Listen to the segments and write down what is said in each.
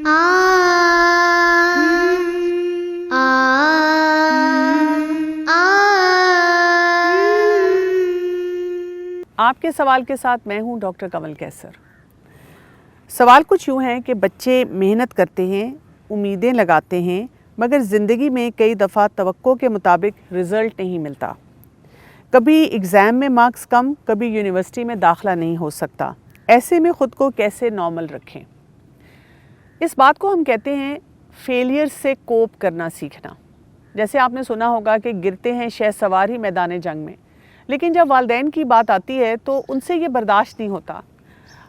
آپ کے سوال کے ساتھ میں ہوں ڈاکٹر کنول کیسر۔ سوال کچھ یوں ہے کہ بچے محنت کرتے ہیں، امیدیں لگاتے ہیں، مگر زندگی میں کئی دفعہ توقع کے مطابق رزلٹ نہیں ملتا۔ کبھی ایگزام میں مارکس کم، کبھی یونیورسٹی میں داخلہ نہیں ہو سکتا۔ ایسے میں خود کو کیسے نارمل رکھیں؟ اس بات کو ہم کہتے ہیں فیلئر سے کوپ کرنا سیکھنا۔ جیسے آپ نے سنا ہوگا کہ گرتے ہیں شہسوار ہی میدان جنگ میں، لیکن جب والدین کی بات آتی ہے تو ان سے یہ برداشت نہیں ہوتا۔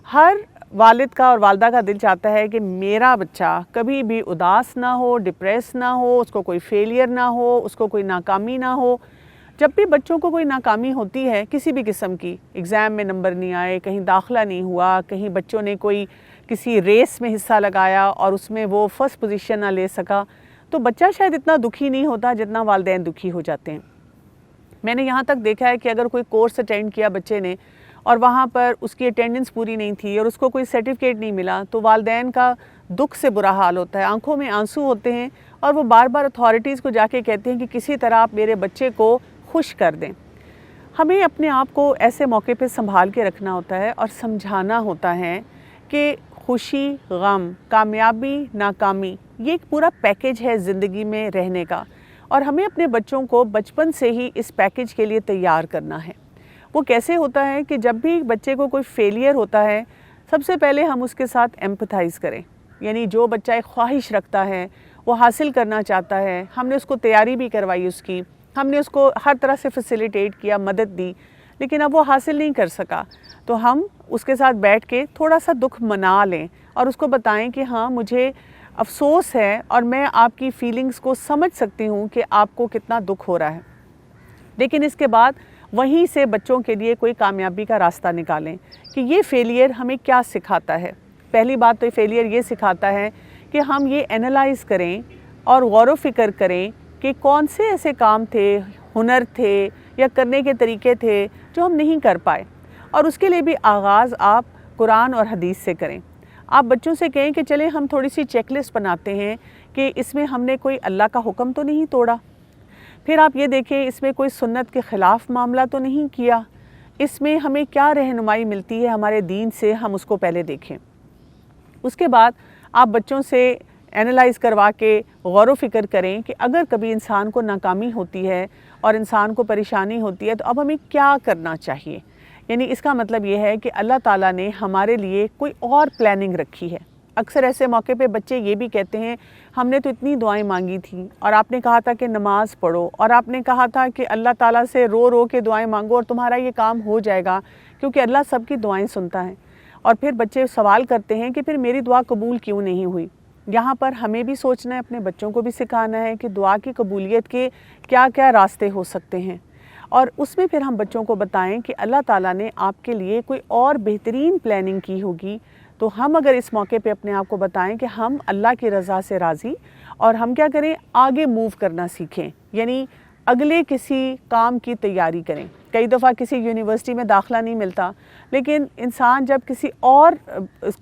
ہر والد کا اور والدہ کا دل چاہتا ہے کہ میرا بچہ کبھی بھی اداس نہ ہو، ڈپریس نہ ہو، اس کو کوئی فیلئر نہ ہو، اس کو کوئی ناکامی نہ ہو۔ جب بھی بچوں کو کوئی ناکامی ہوتی ہے کسی بھی قسم کی، ایگزام میں نمبر نہیں آئے، کہیں داخلہ نہیں ہوا، کہیں بچوں نے کوئی کسی ریس میں حصہ لگایا اور اس میں وہ فرسٹ پوزیشن نہ لے سکا، تو بچہ شاید اتنا دکھی نہیں ہوتا جتنا والدین دکھی ہو جاتے ہیں۔ میں نے یہاں تک دیکھا ہے کہ اگر کوئی کورس اٹینڈ کیا بچے نے اور وہاں پر اس کی اٹینڈنس پوری نہیں تھی اور اس کو کوئی سرٹیفکیٹ نہیں ملا، تو والدین کا دکھ سے برا حال ہوتا ہے، آنکھوں میں آنسو ہوتے ہیں اور وہ بار بار اتھارٹیز کو جا کے کہتے ہیں کہ کسی طرح آپ میرے بچے کو خوش کر دیں۔ ہمیں اپنے آپ کو ایسے موقع پہ سنبھال کے رکھنا ہوتا ہے اور سمجھانا ہوتا ہے کہ خوشی، غم، کامیابی، ناکامی یہ ایک پورا پیکیج ہے زندگی میں رہنے کا، اور ہمیں اپنے بچوں کو بچپن سے ہی اس پیکیج کے لیے تیار کرنا ہے۔ وہ کیسے ہوتا ہے کہ جب بھی بچے کو کوئی فیلئر ہوتا ہے، سب سے پہلے ہم اس کے ساتھ ایمپتھائز کریں، یعنی جو بچہ ایک خواہش رکھتا ہے، وہ حاصل کرنا چاہتا ہے، ہم نے اس کو تیاری بھی کروائی، اس کی ہم نے اس کو ہر طرح سے فیسیلیٹیٹ کیا، مدد دی، لیکن اب وہ حاصل نہیں کر سکا، تو ہم اس کے ساتھ بیٹھ کے تھوڑا سا دکھ منا لیں اور اس کو بتائیں کہ ہاں مجھے افسوس ہے اور میں آپ کی فیلنگز کو سمجھ سکتی ہوں کہ آپ کو کتنا دکھ ہو رہا ہے، لیکن اس کے بعد وہیں سے بچوں کے لیے کوئی کامیابی کا راستہ نکالیں کہ یہ فیلئر ہمیں کیا سکھاتا ہے۔ پہلی بات تو فیلئر یہ سکھاتا ہے کہ ہم یہ اینالائز کریں اور غور و فکر کریں کہ کون سے ایسے کام تھے، ہنر تھے یا کرنے کے طریقے تھے جو ہم نہیں کر پائے، اور اس کے لیے بھی آغاز آپ قرآن اور حدیث سے کریں۔ آپ بچوں سے کہیں کہ چلیں ہم تھوڑی سی چیک لسٹ بناتے ہیں کہ اس میں ہم نے کوئی اللہ کا حکم تو نہیں توڑا، پھر آپ یہ دیکھیں اس میں کوئی سنت کے خلاف معاملہ تو نہیں کیا، اس میں ہمیں کیا رہنمائی ملتی ہے ہمارے دین سے، ہم اس کو پہلے دیکھیں۔ اس کے بعد آپ بچوں سے اینالائز کروا کے غور و فکر کریں کہ اگر کبھی انسان کو ناکامی ہوتی ہے اور انسان کو پریشانی ہوتی ہے تو اب ہمیں کیا کرنا چاہیے۔ یعنی اس کا مطلب یہ ہے کہ اللہ تعالیٰ نے ہمارے لیے کوئی اور پلاننگ رکھی ہے۔ اکثر ایسے موقع پہ بچے یہ بھی کہتے ہیں ہم نے تو اتنی دعائیں مانگی تھیں، اور آپ نے کہا تھا کہ نماز پڑھو، اور آپ نے کہا تھا کہ اللہ تعالیٰ سے رو رو کے دعائیں مانگو اور تمہارا یہ کام ہو جائے گا، کیونکہ اللہ سب کی دعائیں سنتا ہے۔ اور پھر بچے سوال کرتے ہیں کہ پھر میری دعا قبول کیوں نہیں ہوئی۔ یہاں پر ہمیں بھی سوچنا ہے، اپنے بچوں کو بھی سکھانا ہے کہ دعا کی قبولیت کے کیا کیا راستے ہو سکتے ہیں، اور اس میں پھر ہم بچوں کو بتائیں کہ اللہ تعالیٰ نے آپ کے لیے کوئی اور بہترین پلاننگ کی ہوگی۔ تو ہم اگر اس موقع پہ اپنے آپ کو بتائیں کہ ہم اللہ کی رضا سے راضی، اور ہم کیا کریں، آگے موو کرنا سیکھیں، یعنی اگلے کسی کام کی تیاری کریں۔ کئی دفعہ کسی یونیورسٹی میں داخلہ نہیں ملتا، لیکن انسان جب کسی اور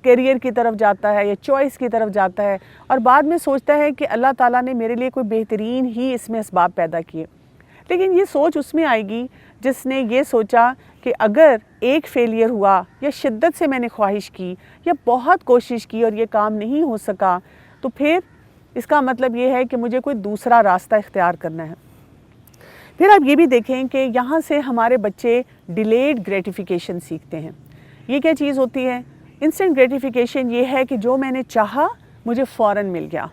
کیریئر کی طرف جاتا ہے یا چوائس کی طرف جاتا ہے اور بعد میں سوچتا ہے کہ اللہ تعالیٰ نے میرے لیے کوئی بہترین ہی اس میں اسباب پیدا کیے، لیکن یہ سوچ اس میں آئے گی جس نے یہ سوچا کہ اگر ایک فیلئر ہوا یا شدت سے میں نے خواہش کی یا بہت کوشش کی اور یہ کام نہیں ہو سکا، تو پھر اس کا مطلب یہ ہے کہ مجھے کوئی دوسرا راستہ اختیار کرنا ہے۔ پھر آپ یہ بھی دیکھیں کہ یہاں سے ہمارے بچے ڈیلیڈ گریٹیفیکیشن سیکھتے ہیں۔ یہ کیا چیز ہوتی ہے؟ انسٹنٹ گریٹیفیکیشن یہ ہے کہ جو میں نے چاہا مجھے فوراً مل گیا،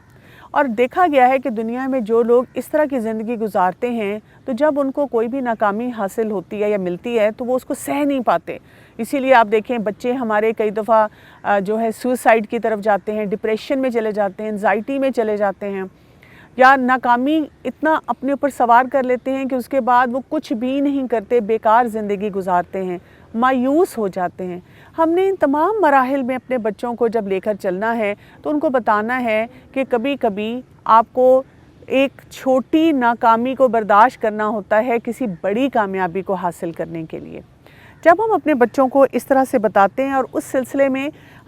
اور دیکھا گیا ہے کہ دنیا میں جو لوگ اس طرح کی زندگی گزارتے ہیں تو جب ان کو کوئی بھی ناکامی حاصل ہوتی ہے یا ملتی ہے تو وہ اس کو سہ نہیں پاتے۔ اسی لیے آپ دیکھیں بچے ہمارے کئی دفعہ جو ہے سوئسائڈ کی طرف جاتے ہیں، ڈپریشن میں چلے جاتے ہیں، انزائٹی میں چلے جاتے ہیں، یا ناکامی اتنا اپنے اوپر سوار کر لیتے ہیں کہ اس کے بعد وہ کچھ بھی نہیں کرتے، بیکار زندگی گزارتے ہیں، مایوس ہو جاتے ہیں۔ ہم نے ان تمام مراحل میں اپنے بچوں کو جب لے کر چلنا ہے تو ان کو بتانا ہے کہ کبھی کبھی آپ کو ایک چھوٹی ناکامی کو برداشت کرنا ہوتا ہے کسی بڑی کامیابی کو حاصل کرنے کے لیے۔ جب ہم اپنے بچوں کو اس طرح سے بتاتے ہیں اور اس سلسلے میں